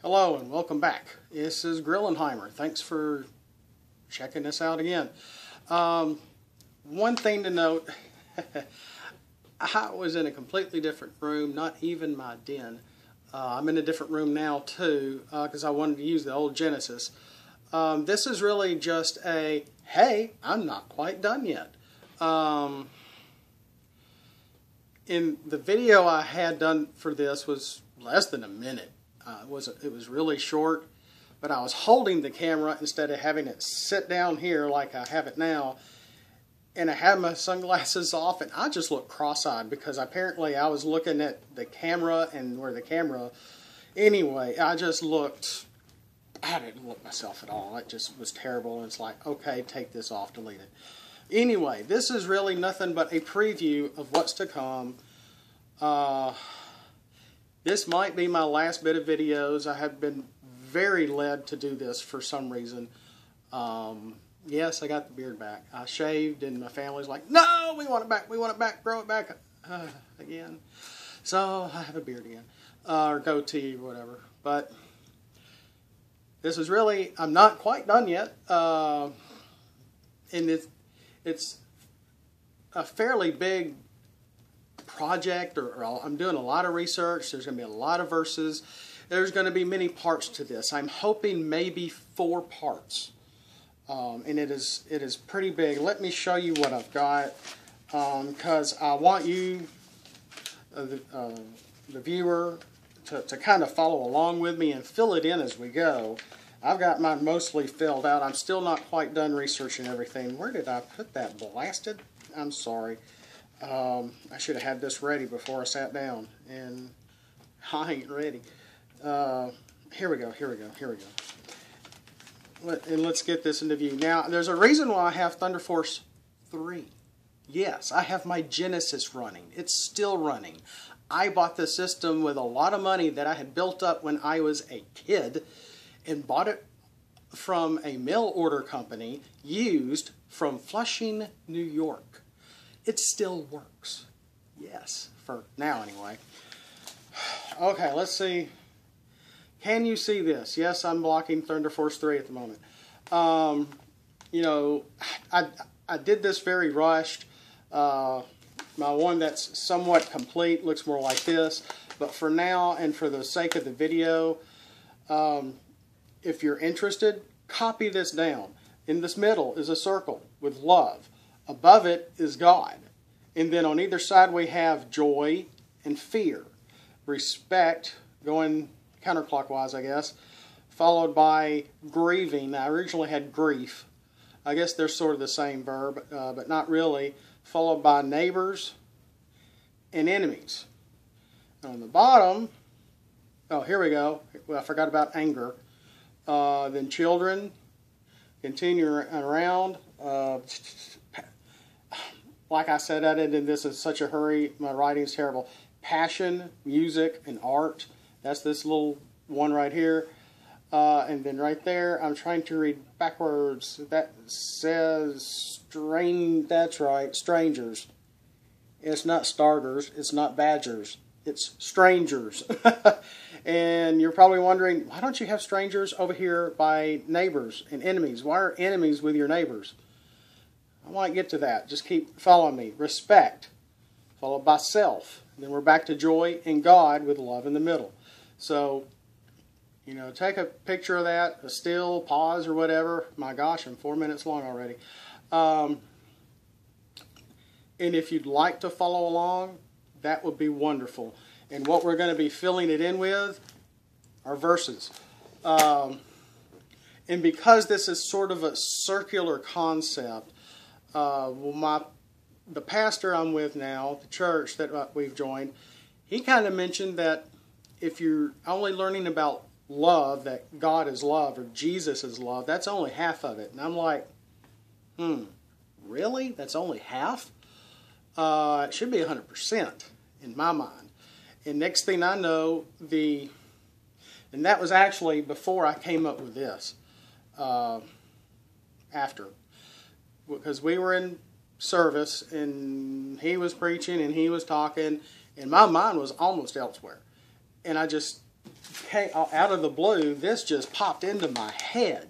Hello and welcome back. This is Grillenheimer. Thanks for checking this out again. One thing to note, I was in a completely different room, not even my den. I'm in a different room now too because I wanted to use the old Genesis. This is really just a, hey, I'm not quite done yet. In the video I had done for this was less than a minute. It was really short, but I was holding the camera instead of having it sit down here like I have it now, and I had my sunglasses off, and I just looked cross-eyed because apparently I was looking at the camera and where the camera, anyway, I didn't look myself at all. It just was terrible, and it's like, okay, take this off, delete it. Anyway, this is really nothing but a preview of what's to come. This might be my last bit of videos. I have been very led to do this for some reason. Yes, I got the beard back. I shaved and my family's like, no, we want it back, grow it back again. So I have a beard again, or goatee or whatever. But this is really, I'm not quite done yet. And it's a fairly big project, or I'm doing a lot of research. There's going to be a lot of verses. There's going to be many parts to this. I'm hoping maybe 4 parts, and it is pretty big. Let me show you what I've got, because I want you, the viewer, to kind of follow along with me and fill it in as we go. I've got mine mostly filled out. I'm still not quite done researching everything. Where did I put that blasted? I'm sorry. I should have had this ready before I sat down, and I ain't ready. Here we go. Let's get this into view. Now, there's a reason why I have Thunder Force 3. Yes, I have my Genesis running. It's still running. I bought the system with a lot of money that I had built up when I was a kid, and bought it from a mail order company, used from Flushing, New York. It still works. Yes, for now anyway. Okay, let's see. Can you see this? Yes, I'm blocking Thunder Force 3 at the moment. You know, I did this very rushed. My one that's somewhat complete looks more like this. But for now, and for the sake of the video, if you're interested, copy this down. In this middle is a circle with love. Above it is God. And then on either side we have joy and fear. Respect, going counterclockwise I guess, followed by grieving. Now, I originally had grief. I guess they're sort of the same verb, but not really. Followed by neighbors and enemies. On the bottom, oh, here we go. Well, I forgot about anger. Then children, continue around. Like I said, I did this in such a hurry. My writing's terrible. Passion, music, and art. That's this little one right here. And then right there, I'm trying to read backwards. That says that's right, strangers. It's not starters. It's not badgers. It's strangers. And you're probably wondering, why don't you have strangers over here by neighbors and enemies? Why are enemies with your neighbors? I might get to that. Just keep following me. Respect, followed by self. Then we're back to joy and God with love in the middle. So, you know, take a picture of that, a still, pause or whatever. My gosh, I'm 4 minutes long already. And if you'd like to follow along, that would be wonderful. And what we're going to be filling it in with are verses. And because this is sort of a circular concept, the pastor I'm with now, the church that we've joined, he kind of mentioned that if you're only learning about love, that God is love or Jesus is love, that's only half of it. And I'm like, really? That's only half? It should be 100% in my mind. And next thing I know, and that was actually before I came up with this, after. Because we were in service, and he was preaching, and he was talking, and my mind was almost elsewhere. And I just out of the blue, this just popped into my head.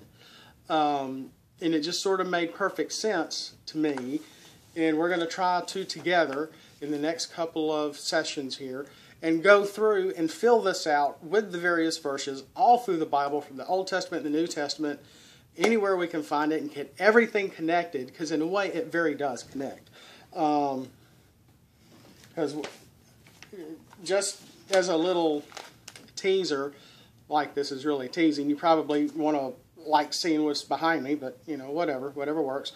And it just sort of made perfect sense to me. And we're going to try to together in the next couple of sessions here and go through and fill this out with the various verses all through the Bible, from the Old Testament and the New Testament, anywhere we can find it, and get everything connected, because in a way it very does connect. Because just as a little teaser, like this is really teasing, you probably want to like seeing what's behind me, but you know, whatever works,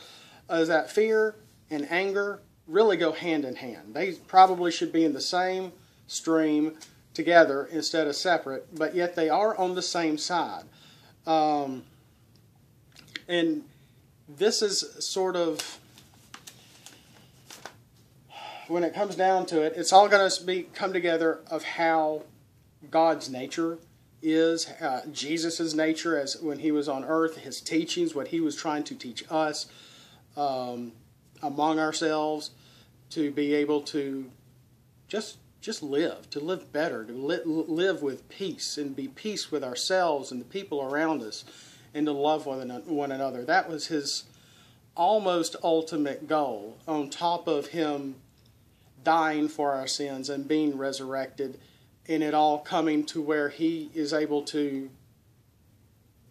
is that fear and anger really go hand in hand. They probably should be in the same stream together instead of separate, but yet they are on the same side. And this is sort of, when it comes down to it, it's all going to come together of how God's nature is, Jesus' nature as when he was on earth, his teachings, what he was trying to teach us among ourselves, to be able to just live, to live better, to live with peace and be peace with ourselves and the people around us, and to love one another. That was his almost ultimate goal, on top of him dying for our sins and being resurrected, and it all coming to where he is able to,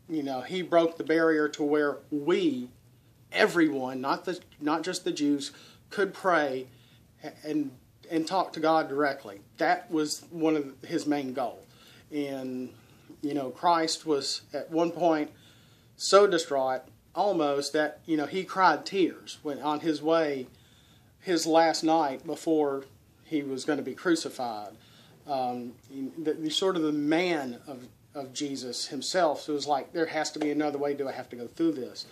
you know, he broke the barrier to where we, everyone, not just the Jews, could pray and talk to God directly. That was one of his main goals. And, you know, Christ was at one point so distraught, almost, that, you know, he cried tears when on his way, his last night before he was going to be crucified. Sort of the man of Jesus himself, so it was like, there has to be another way. Do I have to go through this?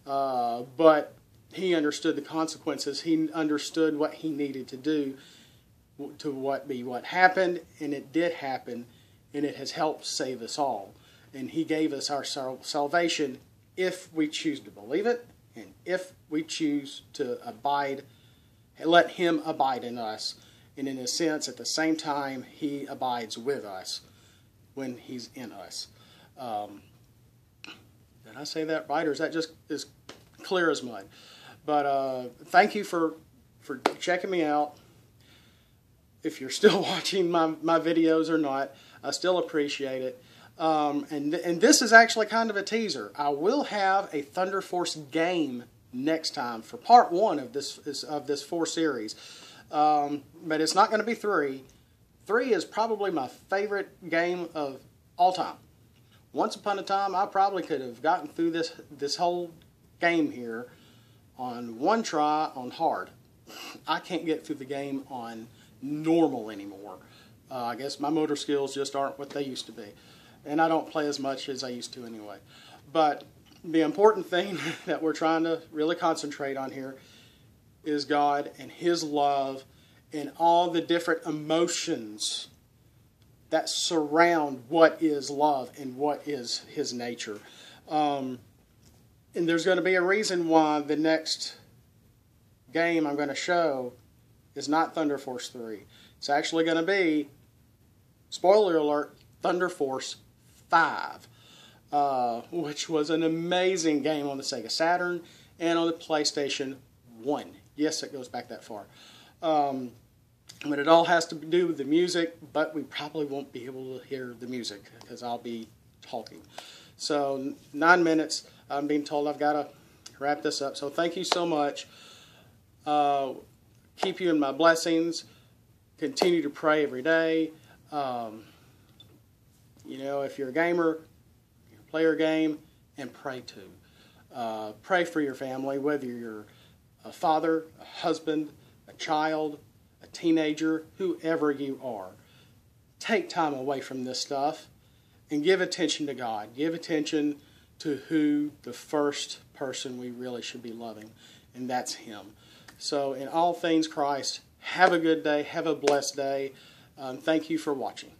But he understood the consequences. He understood what he needed to do to what happened, and it did happen, and it has helped save us all. And he gave us our salvation if we choose to believe it, and if we choose to abide, let him abide in us. And in a sense, at the same time, he abides with us when he's in us. Did I say that right, or is that just as clear as mud? But thank you for checking me out. If you're still watching my videos or not, I still appreciate it. And this is actually kind of a teaser. I will have a Thunder Force game next time for part 1 of this 4 series. But it's not going to be 3. 3 is probably my favorite game of all time. Once upon a time, I probably could have gotten through this whole game here on one try on hard. I can't get through the game on normal anymore. I guess my motor skills just aren't what they used to be. And I don't play as much as I used to anyway. But the important thing that we're trying to really concentrate on here is God and his love and all the different emotions that surround what is love and what is his nature. And there's going to be a reason why the next game I'm going to show is not Thunder Force 3. It's actually going to be, spoiler alert, Thunder Force 5, which was an amazing game on the Sega Saturn and on the PlayStation 1. Yes, it goes back that far. But it all has to do with the music, but we probably won't be able to hear the music because I'll be talking. So 9 minutes. I'm being told I've got to wrap this up. So thank you so much. Keep you in my blessings. Continue to pray every day. You know, if you're a gamer, you play your game and pray too. Pray for your family, whether you're a father, a husband, a child, a teenager, whoever you are. Take time away from this stuff and give attention to God. Give attention to who the first person we really should be loving, and that's him. So in all things Christ, have a good day. Have a blessed day. Thank you for watching.